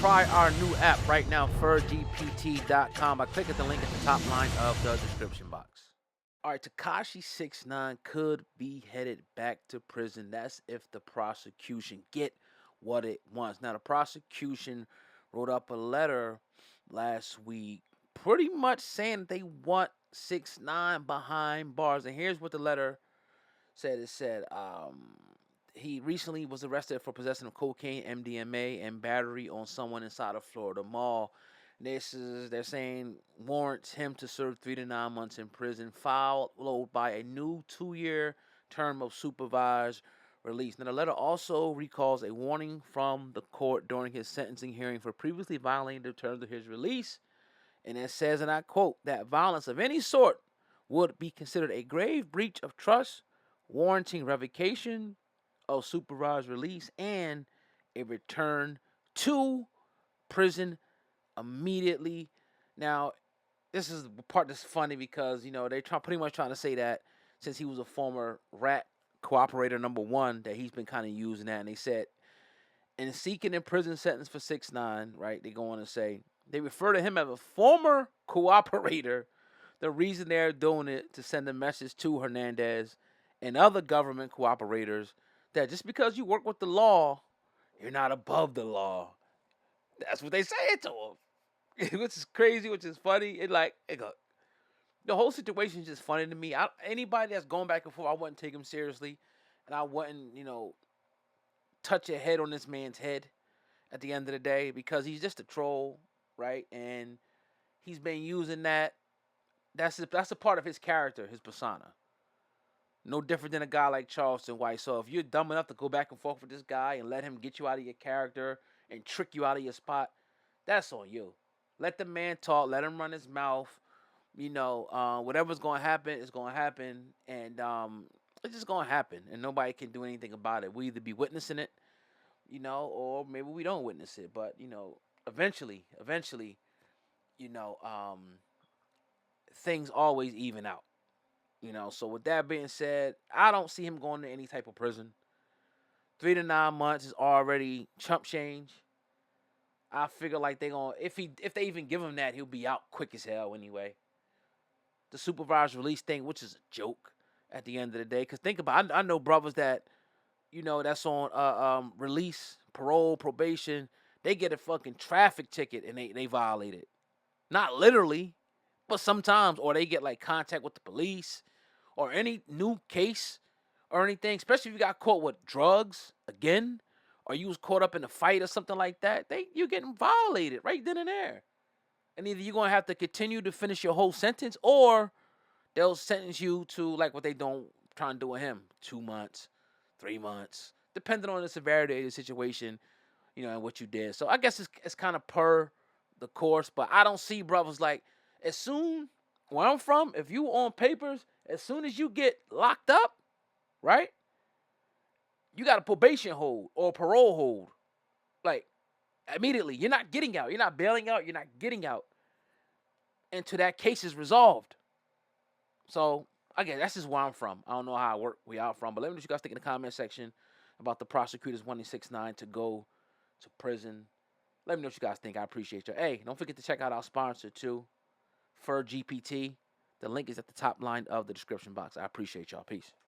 try our new app right now, furgpt.com. I click at the link at the top line of the description box. All right, Tekashi 6ix9ine could be headed back to prison. That's if the prosecution get what it wants. Now, the prosecution wrote up a letter last week pretty much saying they want 6ix9ine behind bars. And here's what the letter said. It said, he recently was arrested for possession of cocaine, MDMA, and battery on someone inside a Florida mall. They're saying warrants him to serve 3 to 9 months in prison, followed by a new 2-year term of supervised release. Now, the letter also recalls a warning from the court during his sentencing hearing for previously violating the terms of his release. And it says, and I quote, that violence of any sort would be considered a grave breach of trust, warranting revocation of supervised release and a return to prison immediately. Now, this is the part that's funny because, they're pretty much trying to say that since he was a former rat cooperator number one, that he's been kind of using that. And they said, in seeking a prison sentence for 6ix9ine, right, they go on to say, they refer to him as a former cooperator. The reason they're doing it to send a message to Hernandez and other government cooperators that just because you work with the law, you're not above the law. That's what they say it to him. Which is crazy, which is funny. The whole situation is just funny to me. Anybody that's going back and forth, I wouldn't take him seriously. And I wouldn't, touch a head on this man's head at the end of the day because he's just a troll, right? And he's been using that. That's a part of his character, his persona. No different than a guy like Charleston White. So if you're dumb enough to go back and forth with this guy and let him get you out of your character and trick you out of your spot, that's on you. Let the man talk. Let him run his mouth. Whatever's going to happen is going to happen. And it's just going to happen. And nobody can do anything about it. We either be witnessing it, or maybe we don't witness it. But, eventually, things always even out. So with that being said, I don't see him going to any type of prison. 3 to 9 months is already chump change. I figure like they gonna if they even give him that, he'll be out quick as hell anyway. The supervised release thing, which is a joke at the end of the day, because think about it, I know brothers that that's on release, parole, probation. They get a fucking traffic ticket and they violate it. Not literally, but sometimes, or they get like contact with the police or any new case or anything, especially if you got caught with drugs again, or you was caught up in a fight or something like that, you're getting violated right then and there. And either you're gonna have to continue to finish your whole sentence, or they'll sentence you to like what they don't try and do with him, 2 months, 3 months, depending on the severity of the situation, and what you did. So I guess it's kind of per the course, but I don't see brothers like as soon where I'm from, if you on papers, as soon as you get locked up, right? You got a probation hold or a parole hold. Like, immediately. You're not getting out. You're not bailing out. You're not getting out until that case is resolved. So, again, that's just where I'm from. I don't know how we out from, but let me know what you guys think in the comment section about the prosecutors wanting 6ix9ine to go to prison. Let me know what you guys think. I appreciate you. Hey, don't forget to check out our sponsor, too, for GPT. The link is at the top line of the description box. I appreciate y'all. Peace.